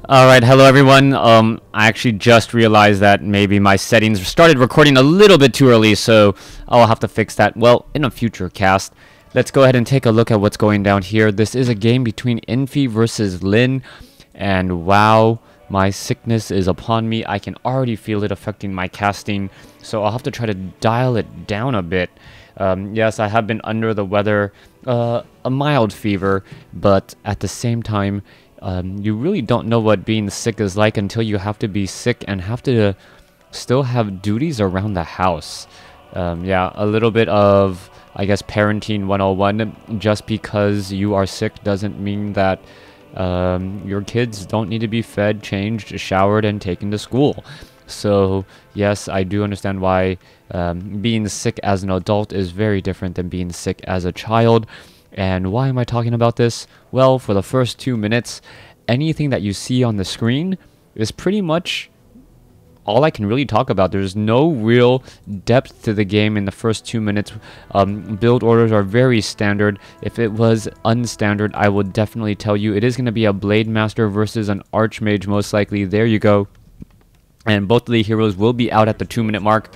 Alright, hello everyone. I actually just realized that maybe my settings started recording a little bit too early, so I'll have to fix that, well, in a future cast. Let's go ahead and take a look at what's going down here. This is a game between Infi versus Lin, and wow, my sickness is upon me. I can already feel it affecting my casting, so I'll have to try to dial it down a bit. Yes, I have been under the weather, a mild fever, but at the same time, you really don't know what being sick is like until you have to be sick and have to still have duties around the house. Yeah, a little bit of, I guess, parenting 101. Just because you are sick doesn't mean that your kids don't need to be fed, changed, showered, and taken to school. So, yes, I do understand why being sick as an adult is very different than being sick as a child. And why am I talking about this? Well, for the first 2 minutes, anything that you see on the screen is pretty much all I can really talk about. There's no real depth to the game in the first 2 minutes. Build orders are very standard. If it was unstandard, I would definitely tell you it is going to be a Blade Master versus an Archmage most likely. There you go. And both of the heroes will be out at the 2-minute mark.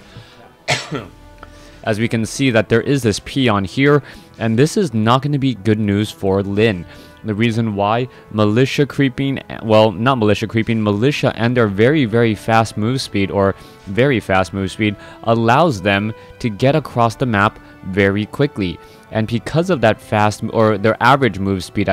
As we can see that there is this peon here, and this is not going to be good news for Lin. The reason why, militia creeping, well, not militia creeping, militia and their very fast move speed, or very fast move speed, allows them to get across the map very quickly. And because of that fast, or their average move speed,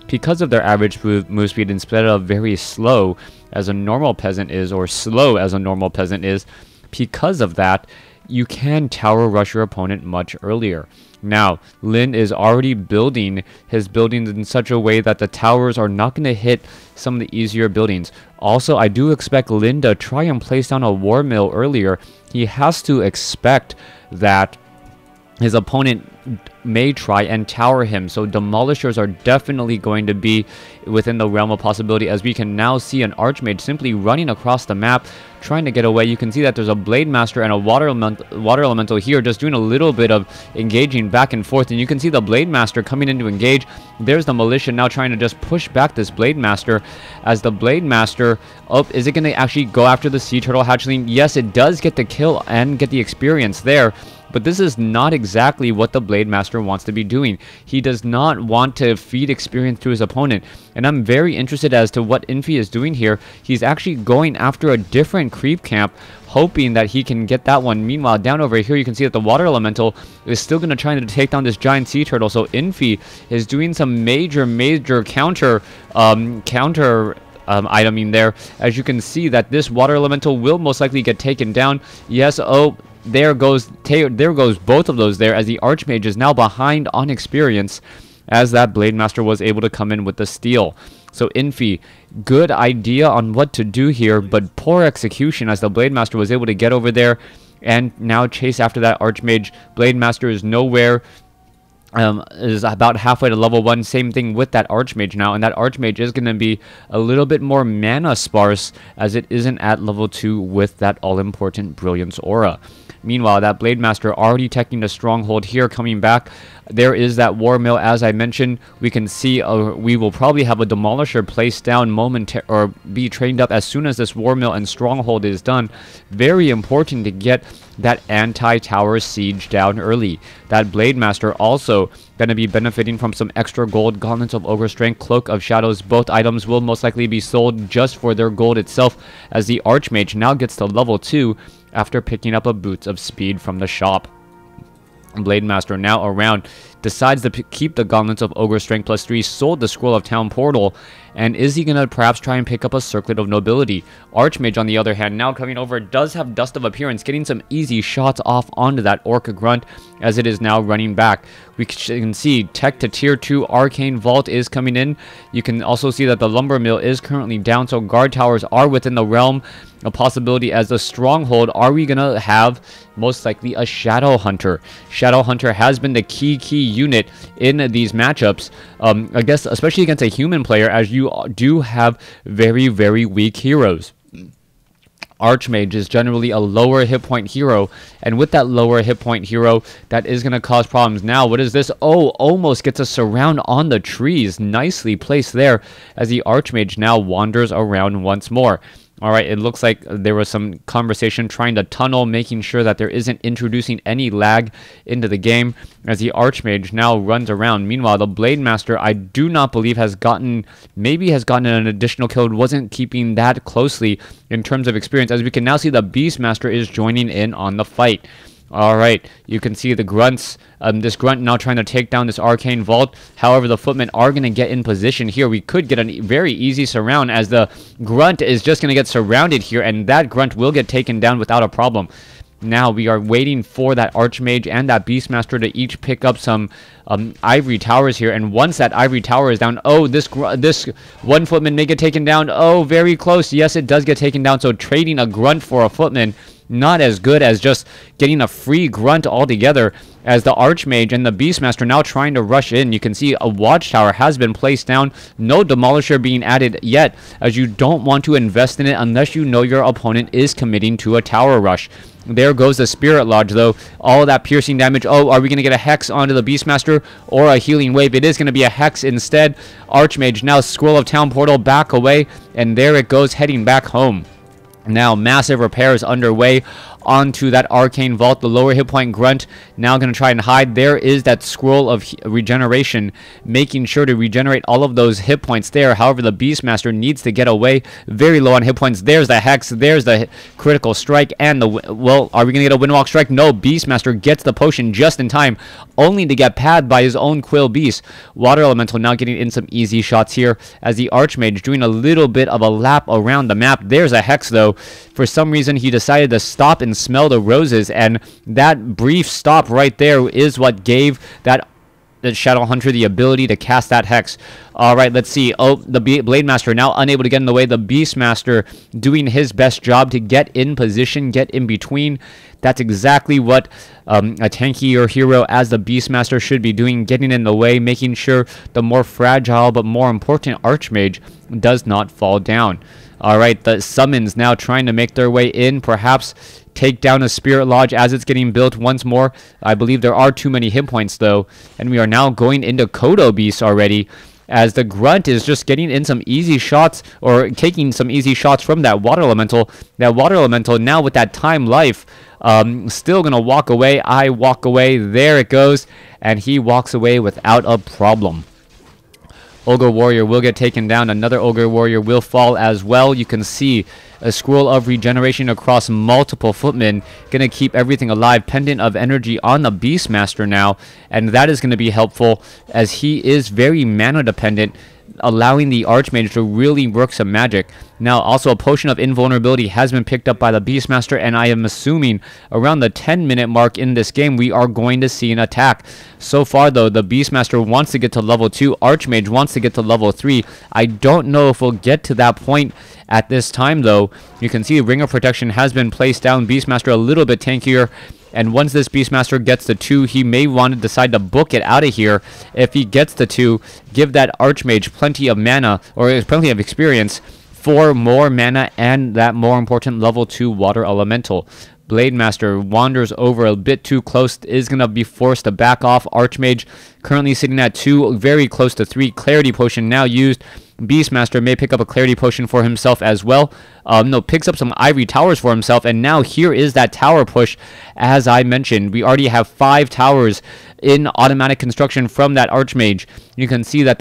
because of their average move speed instead of very slow as a normal peasant is, or slow as a normal peasant is, because of that, you can tower rush your opponent much earlier. Now, Lin is already building his buildings in such a way that the towers are not going to hit some of the easier buildings. Also, I do expect Lin to try and place down a war mill earlier. He has to expect that his opponent may try and tower him, so demolishers are definitely going to be within the realm of possibility, as we can now see an Archmage simply running across the map trying to get away. You can see that there's a Blade Master and a water elemental here just doing a little bit of engaging back and forth, and you can see the Blade Master coming in to engage. There's the militia now trying to just push back this Blade Master, as the Blade Master, oh, is it going to actually go after the Sea Turtle hatchling? Yes, it does get the kill and get the experience there. But this is not exactly what the Blade Master wants to be doing. He does not want to feed experience to his opponent. And I'm very interested as to what Infi is doing here. He's actually going after a different creep camp, hoping that he can get that one. Meanwhile, down over here, you can see that the water elemental is still going to try to take down this giant sea turtle. So Infi is doing some major counter iteming there. As you can see that this water elemental will most likely get taken down. Yes, oh, there goes both of those there, as the Archmage is now behind on experience, as that Blade Master was able to come in with the steal. So Infi, good idea on what to do here, but poor execution, as the Blade Master was able to get over there and now chase after that Archmage. Blade Master is nowhere. Is about halfway to level 1. Same thing with that Archmage now, and that Archmage is going to be a little bit more mana sparse, as it isn't at level 2 with that all-important Brilliance Aura. Meanwhile, that Blade Master already taking the stronghold here, coming back. There is that war mill, as I mentioned. We can see we will probably have a demolisher placed down or be trained up as soon as this war mill and stronghold is done. Very important to get that anti-tower siege down early. That Blade Master also going to be benefiting from some extra gold. Gauntlets of Ogre Strength, Cloak of Shadows, both items will most likely be sold just for their gold itself, as the Archmage now gets to level 2 after picking up a Boots of Speed from the shop. Blade Master now around, decides to keep the Gauntlets of Ogre Strength +3, sold the Scroll of Town Portal, and is he going to perhaps try and pick up a Circlet of Nobility? Archmage, on the other hand, now coming over, does have Dust of Appearance, getting some easy shots off onto that Orc Grunt, as it is now running back. We can see Tech to Tier 2 Arcane Vault is coming in. You can also see that the Lumber Mill is currently down, so Guard Towers are within the realm of possibility. As the Stronghold, are we going to have most likely a Shadow Hunter? Shadow Hunter has been the key unit in these matchups, I guess especially against a human player, as you do have very weak heroes. Archmage is generally a lower hit point hero, and with that lower hit point hero, that is going to cause problems. Now, what is this? Oh, almost gets a surround on the trees. Nicely placed there as the Archmage now wanders around once more. All right, it looks like there was some conversation trying to tunnel, making sure that there isn't introducing any lag into the game as the Archmage now runs around. Meanwhile, the Blade Master, I do not believe has gotten an additional kill, wasn't keeping that closely in terms of experience, as we can now see the Beast Master is joining in on the fight. All right, you can see the grunts, this grunt now trying to take down this arcane vault. However, the footmen are going to get in position here. We could get a very easy surround, as the grunt is just going to get surrounded here, and that grunt will get taken down without a problem. Now we are waiting for that Archmage and that Beastmaster to each pick up some ivory towers here, and once that ivory tower is down, oh, this one footman may get taken down. Oh, very close. Yes, it does get taken down. So trading a grunt for a footman, not as good as just getting a free grunt altogether, as the Archmage and the Beastmaster now trying to rush in. You can see a watchtower has been placed down. No Demolisher being added yet, as you don't want to invest in it unless you know your opponent is committing to a tower rush. There goes the Spirit Lodge, though. All of that piercing damage. Oh, are we going to get a Hex onto the Beastmaster or a Healing Wave? It is going to be a Hex instead. Archmage now Scroll of Town Portal back away, and there it goes, heading back home. Now, massive repairs underway onto that arcane vault. The lower hit point grunt now going to try and hide. There is that scroll of regeneration, making sure to regenerate all of those hit points there. However, the Beastmaster needs to get away. Very low on hit points. There's the Hex. There's the critical strike. And the, well, are we going to get a Windwalk strike? No, Beastmaster gets the potion just in time, only to get padded by his own Quill Beast. Water Elemental now getting in some easy shots here, as the Archmage doing a little bit of a lap around the map. There's a Hex, though. For some reason, he decided to stop and smell the roses, and that brief stop right there is what gave that Shadow Hunter the ability to cast that Hex. All right, let's see. Oh, the Blade Master now unable to get in the way. The Beastmaster doing his best job to get in position, get in between. That's exactly what a tankier hero as the Beastmaster should be doing, getting in the way, making sure the more fragile but more important Archmage does not fall down. All right, the summons now trying to make their way in, perhaps take down a Spirit Lodge as it's getting built once more. I believe there are too many hit points, though, and we are now going into Kodo Beast already, as the Grunt is just getting in some easy shots, or taking some easy shots from that Water Elemental. That Water Elemental now with that time life, still going to walk away. I walk away. There it goes, and he walks away without a problem. Ogre Warrior will get taken down. Another Ogre Warrior will fall as well. You can see a Scroll of Regeneration across multiple footmen. Going to keep everything alive. Pendant of Energy on the Beastmaster now. And that is going to be helpful, as he is very mana dependent, allowing the Archmage to really work some magic. Now, also a Potion of Invulnerability has been picked up by the Beastmaster, and I am assuming around the 10-minute mark in this game, we are going to see an attack. So far, though, the Beastmaster wants to get to level 2. Archmage wants to get to level 3. I don't know if we'll get to that point at this time, though. You can see Ring of Protection has been placed down. Beastmaster a little bit tankier. And once this Beastmaster gets to 2, he may want to decide to book it out of here. If he gets to 2, give that Archmage plenty of mana, or plenty of experience, for more mana and that more important level 2 Water Elemental. Blade Master wanders over a bit too close, is going to be forced to back off. Archmage currently sitting at 2, very close to 3. Clarity Potion now used. Beastmaster may pick up a Clarity Potion for himself as well. No, picks up some Ivory Towers for himself, and now here is that tower push. As I mentioned, we already have 5 towers in automatic construction from that Archmage. You can see that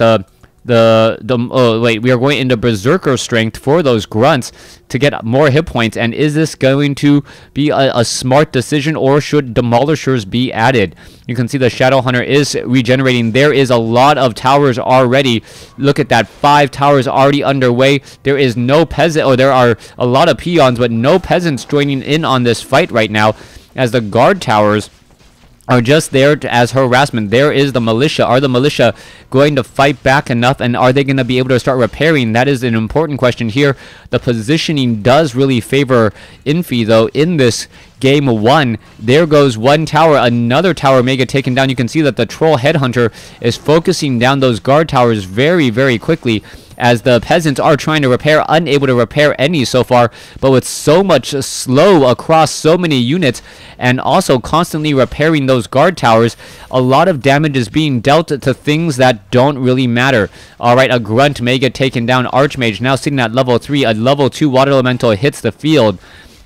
we are going into Berserker Strength for those grunts to get more hit points. And is this going to be a smart decision, or should Demolishers be added? You can see the Shadow Hunter is regenerating. There is a lot of towers already. Look at that, 5 towers already underway. There is no peasant, or there are a lot of peons, but no peasants joining in on this fight right now, as the guard towers are just there as harassment. There is the militia. Are the militia going to fight back enough, and are they going to be able to start repairing? That is an important question here. The positioning does really favor Infi, though, in this game 1. There goes one tower. Another tower may get taken down. You can see that the Troll Headhunter is focusing down those guard towers very, very quickly. as the peasants are trying to repair, unable to repair any so far, but with so much slow across so many units, and also constantly repairing those guard towers, a lot of damage is being dealt to things that don't really matter. Alright, a grunt may get taken down. Archmage now sitting at level 3. A level 2 water elemental hits the field.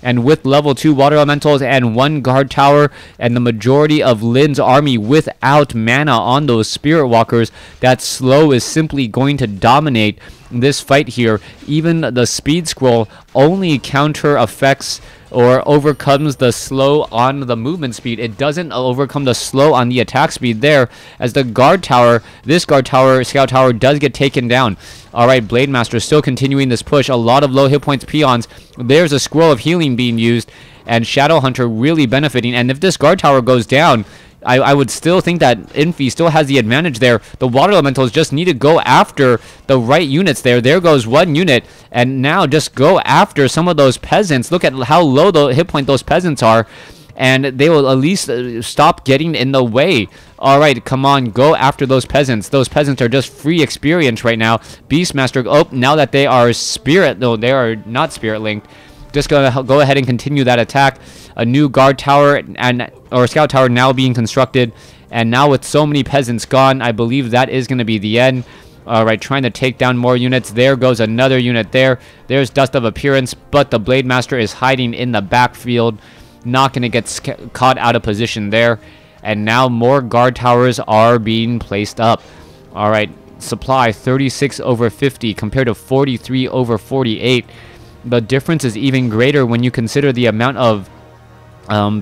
And with level 2 water elementals and 1 guard tower and the majority of Lin's army without mana on those spirit walkers, that slow is simply going to dominate this fight here. Even the speed scroll only counter affects or overcomes the slow on the movement speed. It doesn't overcome the slow on the attack speed there, as the guard tower, this guard tower, scout tower, does get taken down. Alright, Blade Master still continuing this push. A lot of low hit points peons. There's a scroll of healing being used, and Shadow Hunter really benefiting. And if this guard tower goes down, I would still think that Infi still has the advantage there. The water elementals just need to go after the right units there. There goes 1 unit, and now just go after some of those peasants. Look at how low the hit point those peasants are, and they will at least stop getting in the way. Alright, come on, go after those peasants. Those peasants are just free experience right now. Beastmaster, oh, now that they are spirit, no, they are not spirit linked. Just gonna go ahead and continue that attack. A new guard tower or scout tower now being constructed, and now with so many peasants gone, I believe that is going to be the end. Alright, trying to take down more units. There goes another unit there. There's Dust of Appearance, but the Blade Master is hiding in the backfield, not going to get caught out of position there. And now more guard towers are being placed up. Alright, supply 36 over 50 compared to 43 over 48. The difference is even greater when you consider the amount of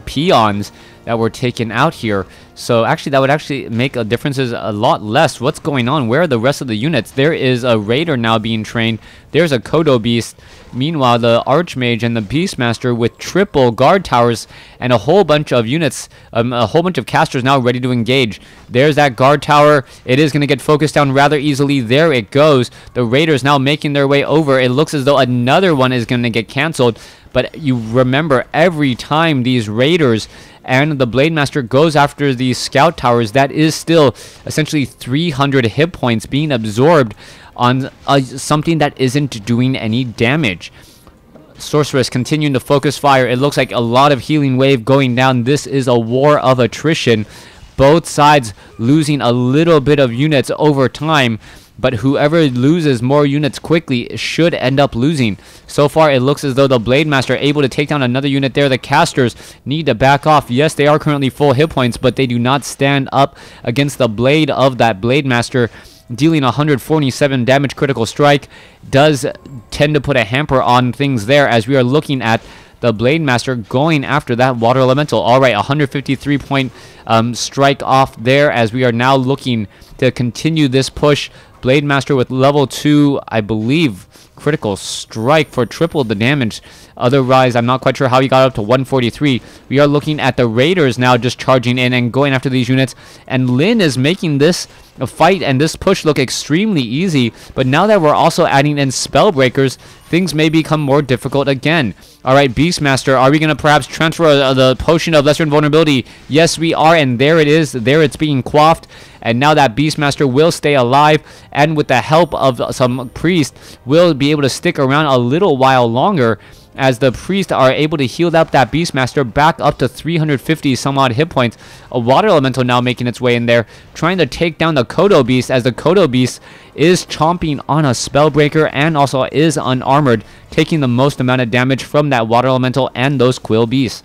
peons that were taken out here. So actually that would actually make a differences a lot less. What's going on? Where are the rest of the units? There is a raider now being trained. There's a Kodo beast. Meanwhile, the Archmage and the Beastmaster with triple guard towers and a whole bunch of units, a whole bunch of casters now ready to engage. There's that guard tower. It is going to get focused down rather easily. There it goes. The raiders now making their way over. It looks as though another one is going to get canceled. But you remember, every time these raiders and the Blade Master goes after these scout towers, that is still essentially 300 hit points being absorbed on something that isn't doing any damage. Sorceress continuing to focus fire. It looks like a lot of healing wave going down. This is a war of attrition. Both sides losing a little bit of units over time, but whoever loses more units quickly should end up losing. So far, it looks as though the Blade Master able to take down another unit there. The casters need to back off. Yes, they are currently full hit points, but they do not stand up against the blade of that Blade Master, dealing 147 damage critical strike. Does tend to put a hamper on things there, as we are looking at the Blade Master going after that water elemental. Alright, 153 point strike off there, as we are now looking to continue this push. Blade Master with level 2, I believe, critical strike for triple the damage. Otherwise, I'm not quite sure how he got up to 143. We are looking at the Raiders now just charging in and going after these units. And Lin is making this fight and this push look extremely easy. But now that we're also adding in Spellbreakers, things may become more difficult again. Alright, Beastmaster, are we going to perhaps transfer the Potion of Lesser Invulnerability? Yes, we are, and there it is. There it's being quaffed. And now that Beastmaster will stay alive, and with the help of some priest, will be able to stick around a little while longer, as the priests are able to heal up that Beastmaster back up to 350 some odd hit points. A water elemental now making its way in there, trying to take down the Kodo beast, as the Kodo beast is chomping on a Spellbreaker and also is unarmored, taking the most amount of damage from that water elemental and those Quill beasts.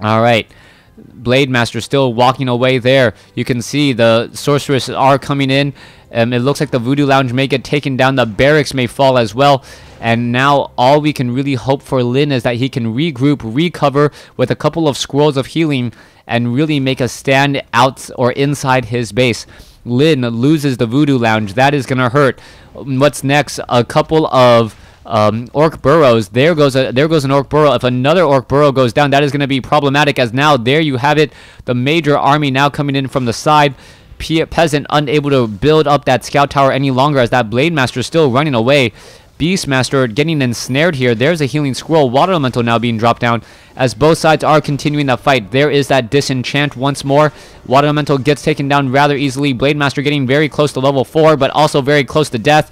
Alright, Blade Master still walking away there. You can see the sorceress are coming in. It looks like the Voodoo Lounge may get taken down. The barracks may fall as well. And now all we can really hope for Lin is that he can regroup, recover with a couple of scrolls of healing, and really make a stand out or inside his base. Lin loses the Voodoo Lounge. That is going to hurt. What's next? A couple of orc burrows. There goes an orc burrow. If another orc burrow goes down, that is going to be problematic, as now there you have it. The major army now coming in from the side. Peasant unable to build up that scout tower any longer, as that Blade Master is still running away. Beastmaster getting ensnared here. There's a healing scroll. Water elemental now being dropped down, as both sides are continuing the fight. There is that disenchant once more. Water elemental gets taken down rather easily. Blade Master getting very close to level 4, but also very close to death.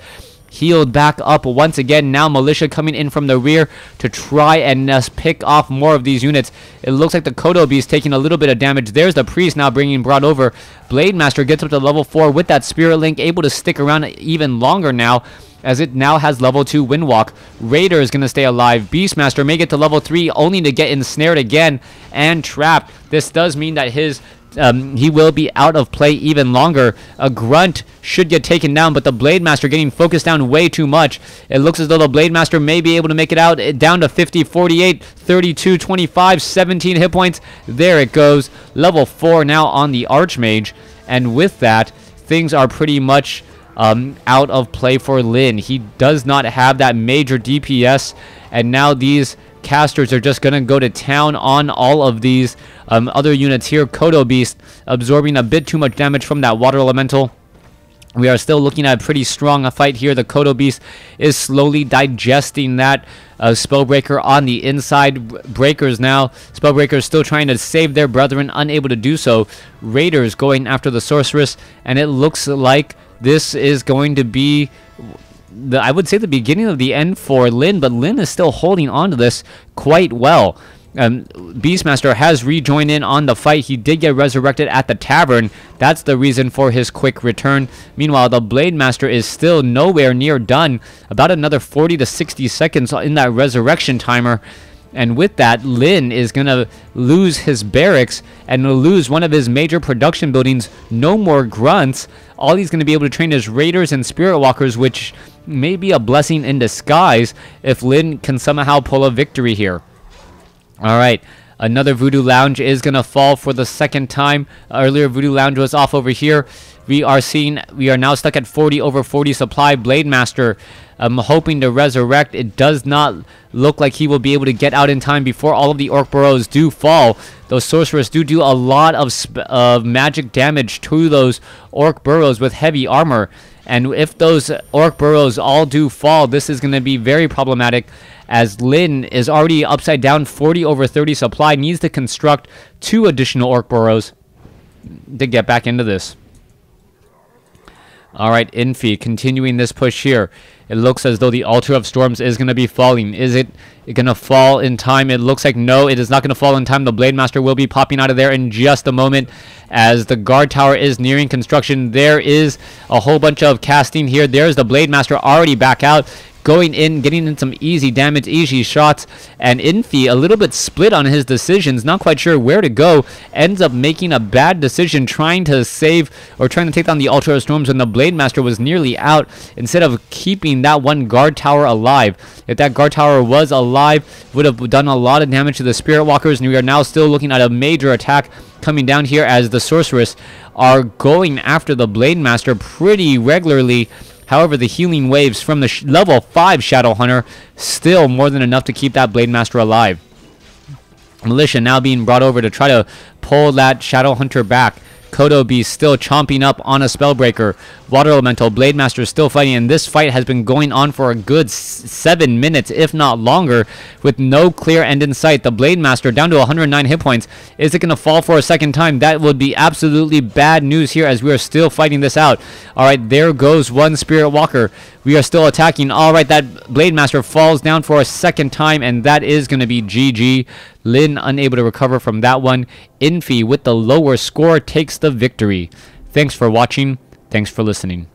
healed back up once again. Now Militia coming in from the rear to try and pick off more of these units. It looks like the Kodo Beast taking a little bit of damage. There's the Priest now brought over. Blade Master gets up to level 4 with that Spirit Link, able to stick around even longer now, as it now has level 2 Windwalk. Raider is going to stay alive. Beastmaster may get to level 3 only to get ensnared again and trapped. This does mean that he will be out of play even longer. A Grunt should get taken down, but the Blade Master getting focused down way too much. It looks as though the Blade Master may be able to make it out. Down to 50, 48, 32, 25, 17 hit points. There it goes. Level 4 now on the Archmage. And with that, things are pretty much out of play for Lin. He does not have that major DPS, and now these casters are just going to go to town on all of these other units here. Kodo Beast absorbing a bit too much damage from that Water Elemental. We are still looking at a pretty strong fight here. The Kodo Beast is slowly digesting that Spellbreaker on the inside. Breakers now. Spellbreakers still trying to save their brethren, unable to do so. Raiders going after the Sorceress, and it looks like this is going to be, I would say, the beginning of the end for Lin, but Lin is still holding on to this quite well. Beastmaster has rejoined in on the fight. He did get resurrected at the tavern. That's the reason for his quick return. Meanwhile, the Blade Master is still nowhere near done. About another 40 to 60 seconds in that resurrection timer. And with that, Lin is going to lose his barracks and lose one of his major production buildings. No more grunts. All he's going to be able to train is Raiders and Spirit Walkers, which may be a blessing in disguise if Lin can somehow pull a victory here. Alright, another Voodoo Lounge is going to fall for the second time. Earlier, Voodoo Lounge was off over here. We are now stuck at 40 over 40 supply. Blade Master hoping to resurrect. It does not look like he will be able to get out in time before all of the Orc Burrows do fall. Those Sorcerers do a lot of magic damage to those Orc Burrows with heavy armor. And if those Orc Burrows all do fall, this is going to be very problematic, as Lin is already upside down 40 over 30 supply, needs to construct 2 additional Orc Burrows to get back into this. Alright, Infi continuing this push here. It looks as though the Altar of Storms is going to be falling. Is it going to fall in time? It looks like no, it is not going to fall in time. The Blade Master will be popping out of there in just a moment as the guard tower is nearing construction. There is a whole bunch of casting here. There's the Blade Master already back out, going in, getting in some easy damage, easy shots, and Infi a little bit split on his decisions, not quite sure where to go, ends up making a bad decision trying to save or trying to take down the Altar of Storms when the Blade Master was nearly out, instead of keeping that one guard tower alive. If that guard tower was alive, would have done a lot of damage to the Spirit Walkers, and we are now still looking at a major attack coming down here as the Sorceress are going after the Blade Master pretty regularly. However, the healing waves from the level 5 Shadow Hunter still more than enough to keep that Blade Master alive. Militia now being brought over to try to pull that Shadow Hunter back. Kodo Beast still chomping up on a Spellbreaker. Water Elemental, Blade Master still fighting, and this fight has been going on for a good 7 minutes, if not longer, with no clear end in sight. The Blade Master down to 109 hit points. Is it going to fall for a second time? That would be absolutely bad news here, as we are still fighting this out. Alright, there goes one Spirit Walker. We are still attacking. Alright, that Blade Master falls down for a second time, and that is going to be GG. Lin unable to recover from that one. Infi with the lower score takes the victory. Thanks for watching. Thanks for listening.